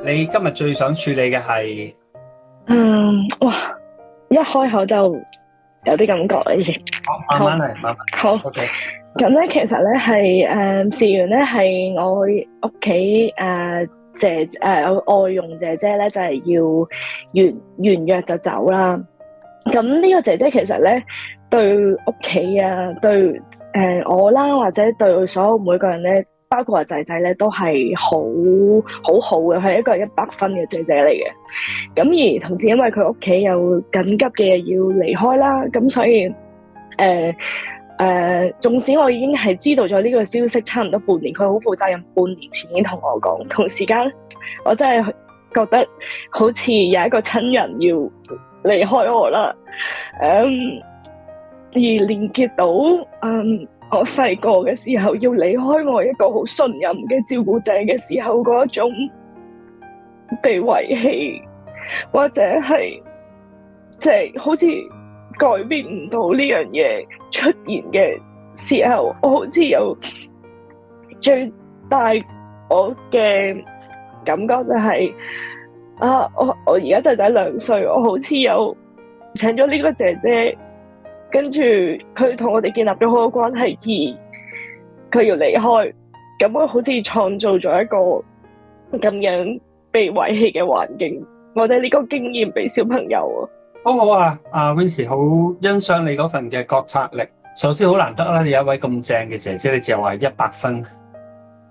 你今日最想處理嘅係？哇！一開口就有啲感覺啦，已經。好，慢慢嚟，慢慢。好， OK。咁咧，其實咧係事緣咧係我屋企外傭姐姐咧就係要完約就走啦。咁呢個姐姐其實咧對屋企啊，對我啦，或者對所有每個人咧，包括我仔仔咧，都係好好嘅，係一個100分嘅姐姐嚟嘅。咁而同時因為佢屋企有緊急嘅嘢要離開啦，咁所以縱使我已經係知道咗呢個消息差唔多半年，佢好負責任，半年前已經同我講，同時間我真係覺得好似有一個親人要離開我啦，而連結到我細個嘅時候要離開我一個好信任嘅照顧者嘅時候嗰種被遺棄，或者係即係好似改變唔到呢樣嘢出現嘅時候，我好似有最大我嘅感覺就係、我而家仔仔2歲，我好似有請咗呢個姐姐，跟住佢同我哋建立咗好多關係，而佢要離開，咁我好似創造咗一個咁樣被遺棄嘅環境，我哋呢個經驗俾小朋友啊。好好啊，阿 Wincy 好欣賞你嗰份嘅覺察力。首先好難得啦，你有一位咁正嘅姐姐，你就話100分，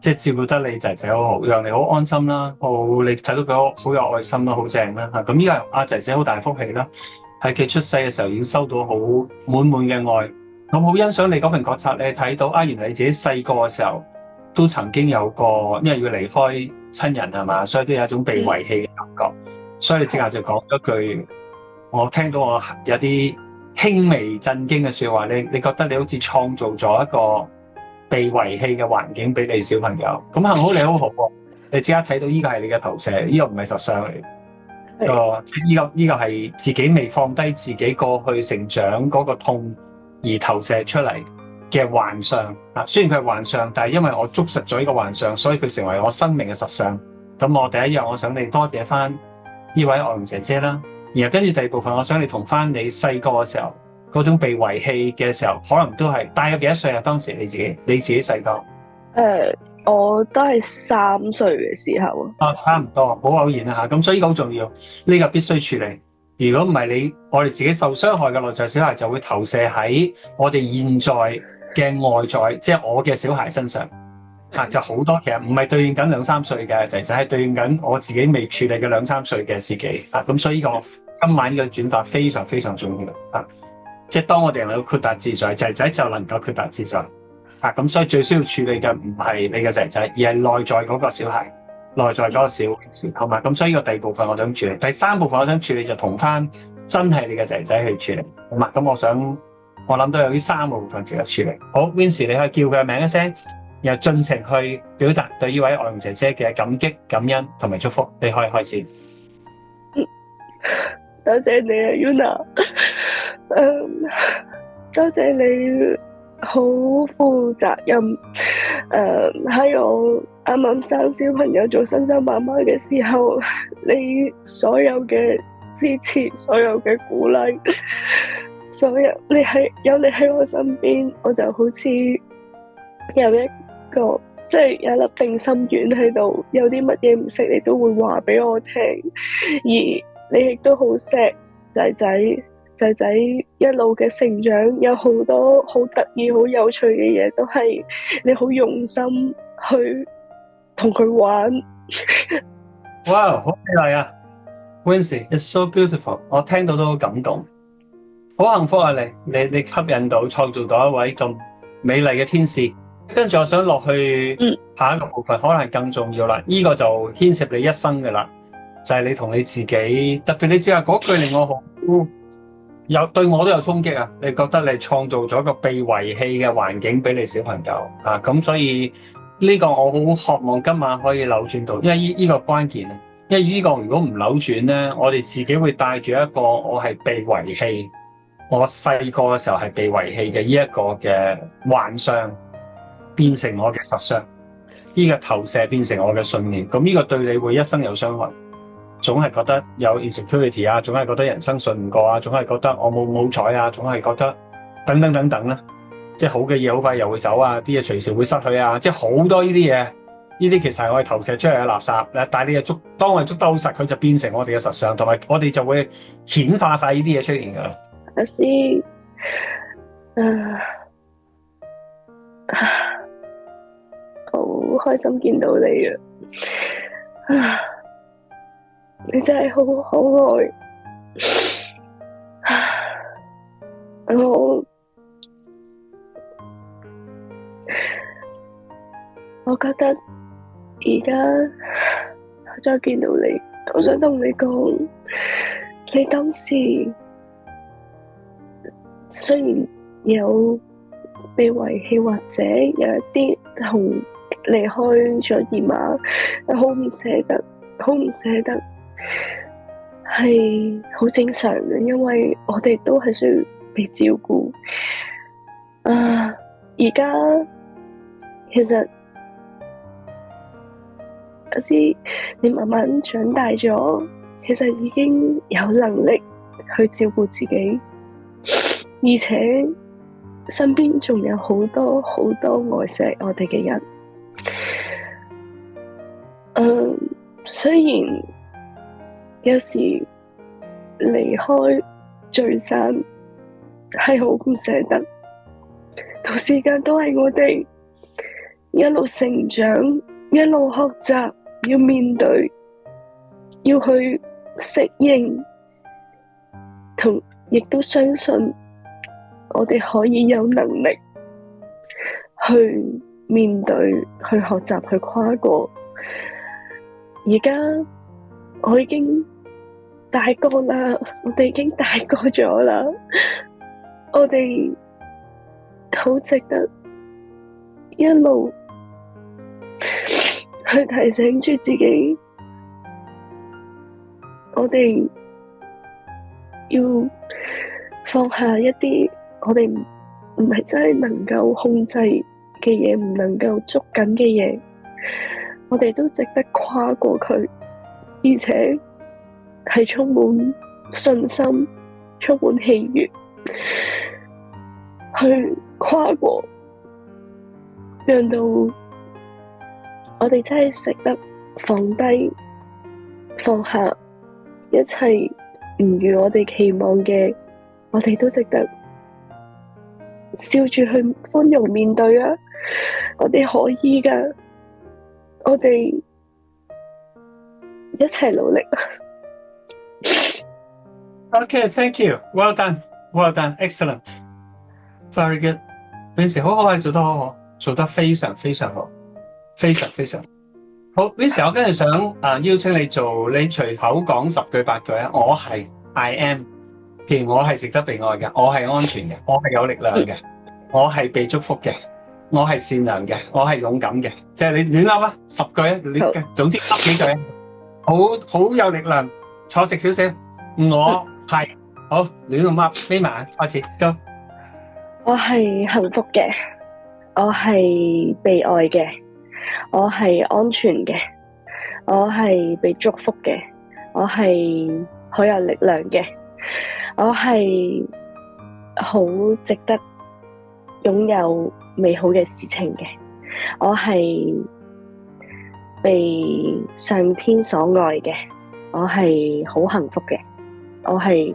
即係照顧得你仔仔好好，讓你好安心啦。你睇到佢好有愛心啦，好正啦嚇。咁依家阿仔仔好大福氣啦，喺佢出世嘅時候已經收到好滿滿嘅愛。咁好欣賞你嗰份覺察，你睇到原來你自己細個嘅時候都曾經有過，因為要離開親人係嘛，所以都有一種被遺棄嘅感覺。所以你即刻就講咗句，我聽到我有啲輕微震驚嘅說話，你覺得你好似創造咗一個被遺棄嘅環境俾你小朋友，咁幸好你好好喎，你即刻睇到呢個係你嘅投射，呢個唔係實相嚟，呢個係自己未放低自己過去成長嗰個痛而投射出嚟嘅幻象啊。雖然佢係幻象，但係因為我捉實咗呢個幻象，所以佢成為我生命嘅實相。咁我第一樣，我想你多謝翻呢位外傭姐姐啦。然後跟住第二部分，我想你同翻你細個嘅時候嗰種被遺棄嘅時候，可能都係大約幾多歲啊？當時你自己細個？我都係3歲嘅時候啊。差唔多，好偶然啊嚇。咁所以呢個好重要，呢個必須處理。如果唔係我哋自己受傷害嘅內在小孩就會投射喺我哋現在嘅外在，即係我嘅小孩身上。就好多，其實唔係對應緊2、3歲嘅仔仔，係對應緊我自己未處理嘅2、3歲嘅自己。咁所以呢個今晚呢個轉發非常非常重要。即係當我哋能夠豁達自在，仔仔就能夠豁達自在。咁所以最需要處理嘅唔係你嘅仔仔，而係內在嗰個小孩，內在嗰個小事，好嘛？咁所以呢個第2部分我想處理，第3部分我想處理就同翻真係你嘅仔仔去處理，好嘛？咁我諗到有呢3個部分值得處理。好，Wincy 你可以叫佢嘅名一聲。然後盡情去表達對呢位外傭姐姐嘅感激、感恩同埋祝福，你可以開始。多謝你啊，Yuna。多謝你好負責任。喺我啱啱生小朋友做新手媽媽嘅時候，你所有嘅支持、所有嘅鼓勵、有你喺我身邊，我就好似有一個即係有一粒定心丸喺度，有啲乜嘢唔識你都會話俾我聽，而你亦都好錫仔仔一路嘅成長，有好多好得意好有趣嘅嘢，都係你好用心去同佢玩。哇，好美麗啊 Wincy it's so beautiful， 我聽到都好感動，好幸福啊！你吸引到創造到一位咁美麗嘅天使。跟住我想落去下一個部分，可能係更重要啦。呢個就牽涉你一生㗎啦，就係你同你自己。特別你知啊，嗰句令我好對我都有衝擊啊！你覺得你創造咗個被遺棄嘅環境俾你小朋友啊，咁所以呢個我好渴望今晚可以扭轉到，因為呢個關鍵啊。因為呢個如果唔扭轉咧，我哋自己會帶住一個我係被遺棄，我細個嘅時候係被遺棄嘅呢一個嘅幻象，變成我嘅實相。呢個投射變成我嘅信念，咁呢個對你會一生有傷害，總係覺得有 insecurity 啊，總係覺得人生信唔過啊，總係覺得我冇彩啊，總係覺得等等等等啦，即係好嘅嘢好快又會走啊，啲嘢隨時會失去啊，即係好多呢啲嘢，呢啲其實係我哋投射出嚟嘅垃圾，但係你又當我哋捉得好實，佢就變成我哋嘅實相，同埋我哋就會顯化晒呢啲嘢出現噶啦。阿師，好開心見到你啊！你真係好可愛。我覺得而家再見到你，我想同你講，你當時雖然有被遺棄，或者有一啲同離開咗姨媽，好唔捨得，好唔捨得，係好正常嘅，因為我哋都係需要被照顧。而家其實阿師，你慢慢長大咗，其實已經有能力去照顧自己，而且身邊仲有好多好多愛錫我哋嘅人。雖然有時離開聚散係好唔捨得，同時間都係我哋一路成長，一路學習，要面對，要去適應，同亦都相信我哋可以有能力去面對，去學習，去跨過。而家我已經大個啦，我哋已經大個咗啦，我哋好值得一路去提醒住自己，我哋要放下一啲我哋唔係真係能夠控制嘅嘢，唔能夠捉緊嘅嘢，我哋都值得跨過佢，而且係充滿信心、充滿喜悅去跨過，讓到我哋真係識得放低、放下一切唔如我哋期望嘅，我哋都值得笑住去寬容面對啊！我哋可以㗎，我哋一齊努力。Okay, thank you. Well done. Well done. Excellent. Very good. Vincy 好好，做得好好，做得非常非常好，非常非常好。Vincy 我跟住想邀請你做，你隨口講10句8句啊。我係 I am， 譬如我係值得被愛嘅，我係安全嘅，我係有力量嘅，我係被祝福嘅，我係善良嘅，我係勇敢嘅，即係你亂噏啊，10句啊，你總之噏幾句啊，好有力量，坐直少少。我係好亂咁噏，眯埋眼開始 Go。我係幸福嘅，我係被愛嘅，我係安全嘅，我係被祝福嘅，我係好有力量嘅，我係好值得擁有美好嘅事情嘅，我係被上天所愛嘅，我係好幸福嘅，我係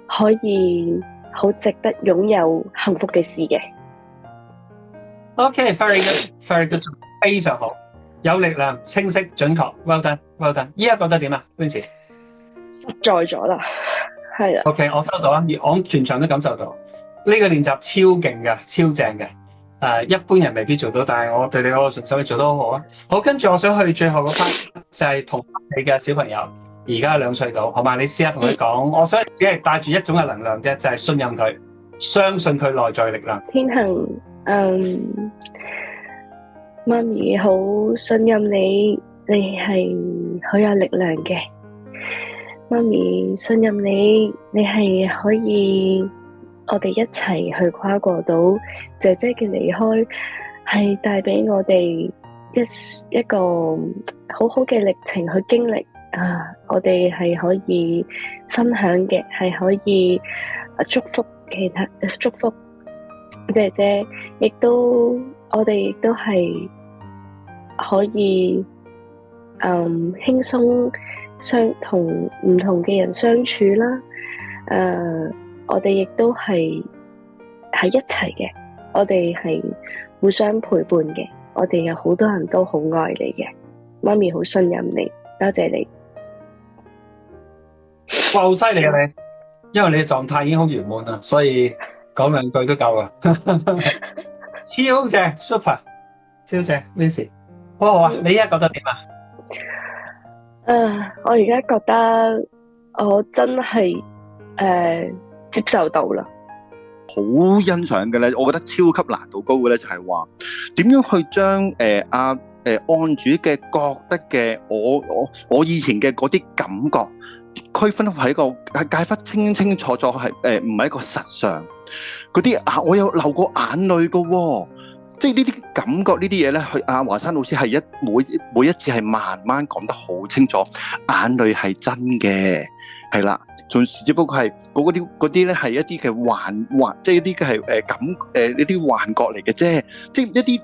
可以好值得擁有幸福嘅事嘅。Okay, very good, very good， 非常好，有力量、清晰、準確 ，well done, well done。依家覺得點啊 Vincy？ 實在咗啦，係啦。OK， 我收到啊，我全場都感受到呢個練習超勁嘅，超正嘅。一般人未必做到，但係我對你嗰個信心，你做得好好啊。好，跟住我想去最後嗰 part，就係同你嘅小朋友，而家2歲到，好嘛？你試下同佢講，我想只係帶住一種嘅能量啫，就係信任佢，相信佢內在嘅力量。天恒，媽咪好信任你，你係好有力量嘅。媽咪信任你，你係可以，我哋一齊去跨過到姐姐嘅離開，係帶俾我哋一個好好嘅歷程去經歷啊！我哋係可以分享嘅，係可以祝福其他祝福姐姐，亦都我哋亦都係可以輕鬆同唔同嘅人相處啦。我哋亦都係喺一齊嘅，我哋係互相陪伴嘅，我哋有好多人都好愛你嘅，媽咪好信任你，多謝你。哇，好犀利啊你！因為你嘅狀態已經好圓滿啦，所以講兩句都夠啦。超正 ，super， 超正 ，Vincy， 好啊！你而家覺得點啊？我而家覺得我真係接受到啦。好欣賞嘅咧，我覺得超級難度高嘅咧，就係話點樣去將案主嘅覺得嘅我以前嘅嗰啲感覺區分喺個界分清清楚楚係唔係一個實相嗰啲我有流過眼淚㗎喎，即係呢啲感覺呢啲嘢咧，去華山老師係每一次係慢慢講得好清楚，眼淚係真嘅，係啦。只不過係嗰啲咧係一啲嘅幻，即係一啲嘅係感一啲幻覺嚟嘅啫，即係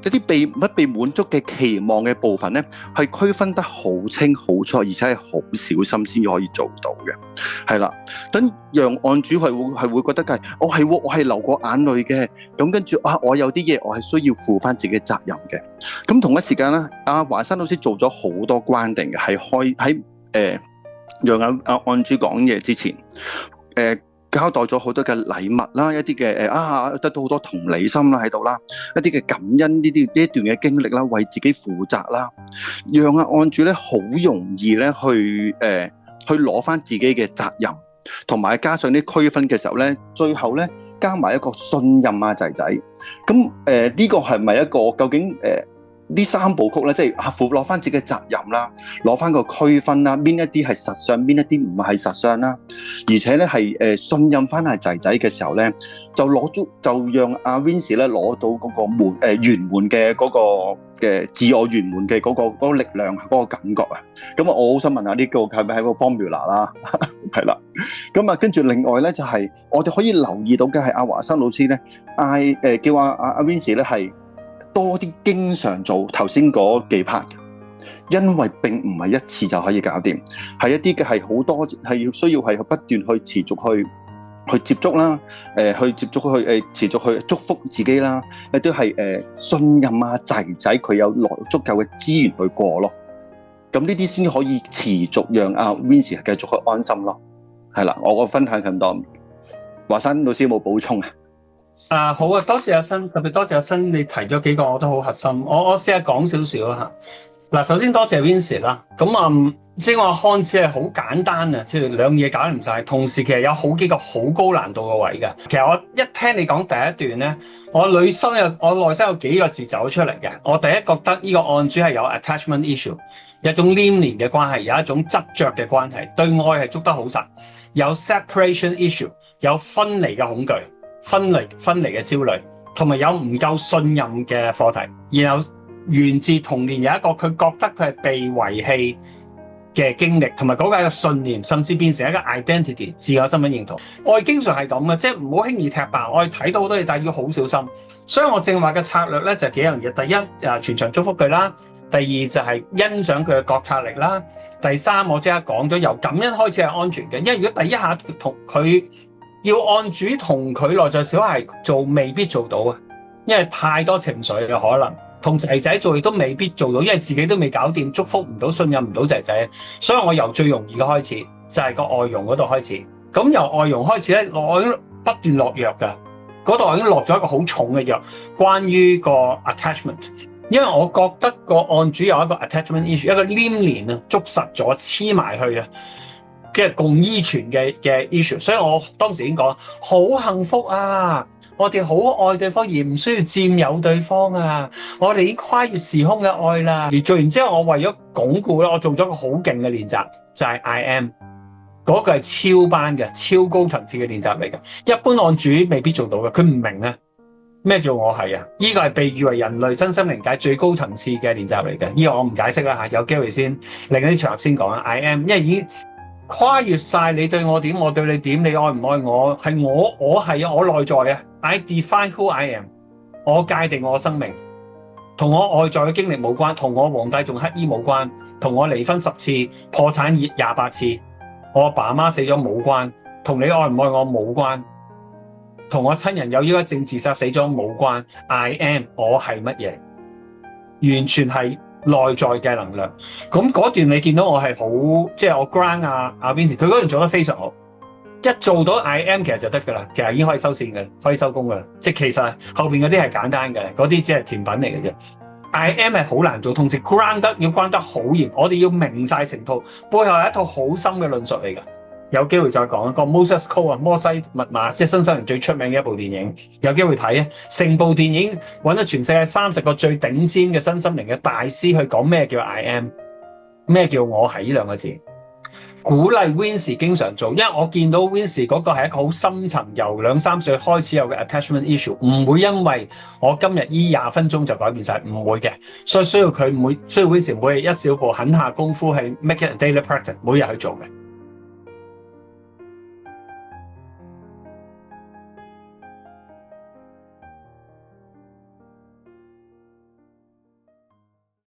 一啲被滿足嘅期望嘅部分咧，係區分得好清好楚，而且係好小心先可以做到嘅，係啦。等讓案主係會覺得係，我係流過眼淚嘅，咁跟住我有啲嘢我係需要負翻自己嘅責任嘅。咁同一時間咧，華山老師做咗好多關定嘅，係喺讓案主講嘢之前，交代咗好多嘅禮物啦，一啲嘅得到好多同理心啦喺度啦，一啲嘅感恩呢一段嘅經歷啦，為自己負責啦，讓案主咧好容易咧去攞翻自己嘅責任，同埋加上啲區分嘅時候咧，最後咧加埋一個信任仔仔。咁呢個係咪一個究竟呢三部曲咧，即係攞翻自己嘅責任啦，攞翻個區分啦，邊一啲係實相，邊一啲唔係實相啦，而且咧係信任翻仔仔嘅時候咧，就讓阿 Vincy 咧攞到嗰個圓滿嘅嗰個自我圓滿嘅嗰個力量嗰個感覺啊！咁我好想問下呢個係咪係個 formula 啦？係啦，咁跟住另外咧就係我哋可以留意到嘅係華山老師咧叫阿 Vincy 咧係多啲經常做頭先嗰幾 part 嘅，因為並唔係一次就可以搞掂，係一啲嘅係好多係要需要係不斷去持續去接觸啦，去接觸去持續去祝福自己啦，亦都係信任仔仔佢有足夠嘅資源去過咯，咁呢啲先可以持續讓阿 Vincy 繼續去安心咯，係啦，我個分享咁多，華山老師有冇補充啊？好啊，多謝阿新，特別多謝阿新，你提咗幾個我都好核心，我試下講少少啦嚇。嗱，首先多謝 Vincy 啦，咁即係話看似係好簡單啊，即係兩嘢搞唔晒，同時其實有好幾個好高難度嘅位嘅。其實我一聽你講第一段咧，我內心有幾個字走出嚟嘅。我第一覺得呢個案主係有 attachment issue， 有一種黏連嘅關係，有一種執着嘅關係，對愛係捉得好實，有 separation issue， 有分離嘅恐懼。分離嘅焦慮，同埋有唔夠信任嘅課題，然後源自童年有一個佢覺得佢係被遺棄嘅經歷，同埋嗰個係一個信念，甚至變成一個 identity 自我身份認同。我哋經常係咁嘅，即係唔好輕易踢爆。我哋睇到好多嘢，但係要好小心。所以我正話嘅策略咧就係幾樣嘢。第一全場祝福佢啦，第二就係欣賞佢嘅覺察力啦，第三我即刻講咗由感恩開始係安全嘅，因為如果第一下同佢要案主同佢內在小孩做，未必做到啊，因為太多情緒嘅可能，同仔仔做亦都未必做到，因為自己都未搞掂，祝福唔到，信任唔到仔仔，所以我由最容易嘅開始，就係個外傭嗰度開始。咁由外傭開始咧，我已經不斷落藥㗎，嗰度我已經落咗一個好重嘅藥，關於個 attachment， 因為我覺得個案主有一個 attachment issue， 一個黏連啊，捉實咗黐埋去啊。嘅共依存嘅 issue， 所以我當時已經講好幸福啊！我哋好愛對方而唔需要佔有對方啊！我哋已經跨越時空嘅愛啦。而做完之後，我為咗鞏固咧，我做咗個好勁嘅練習，就係 I am 嗰個係超班嘅超高層次嘅練習嚟嘅。一般案主未必做到嘅，佢唔明啊。咩叫我係啊？呢個係被譽為人類身心靈界最高層次嘅練習嚟嘅。呢個我唔解釋啦嚇，有機會先另一啲場合先講啦。I am，因為已經跨越晒你對我點，我對你點，你愛唔愛我，係我係啊，我內在啊。I define who I am， 我界定我嘅生命，同我外在嘅經歷冇關，同我皇帝仲乞衣冇關，同我離婚10次、破產28次，我阿爸阿媽死咗冇關，同你愛唔愛我冇關。同我親人有抑鬱症自殺死咗冇關。 I am， 我係乜嘢，完全係內在嘅能量。咁嗰段你見到我係好，即係我 ground 阿 Vincent， 佢嗰段做得非常好，一做到 I am 其實就得噶啦，其實已經可以收線嘅，可以收工噶啦。即係其實後邊嗰啲係簡單嘅，嗰啲只係甜品嚟嘅啫。I am 係好難做，同時 ground 要關得好嚴，我哋要明晒成套，背後係一套好深嘅論述嚟嘅。有機會再講一個 Moses Code 啊，摩西密碼，即係新西蘭最出名嘅一部電影，有機會睇啊！成部電影揾咗全世界30個最頂尖嘅身心靈嘅大師去講咩叫 I am， 咩叫我係呢兩個字，鼓勵 Vincent 經常做，因為我見到 Vincent 嗰個係一個好深層，由2-3歲開始有嘅 attachment issue， 唔會因為我今日呢20分鐘就改變晒，唔會嘅，所以需要佢需要 Vincent 每日一小步狠下功夫係 make it a daily practice， 每日去做嘅。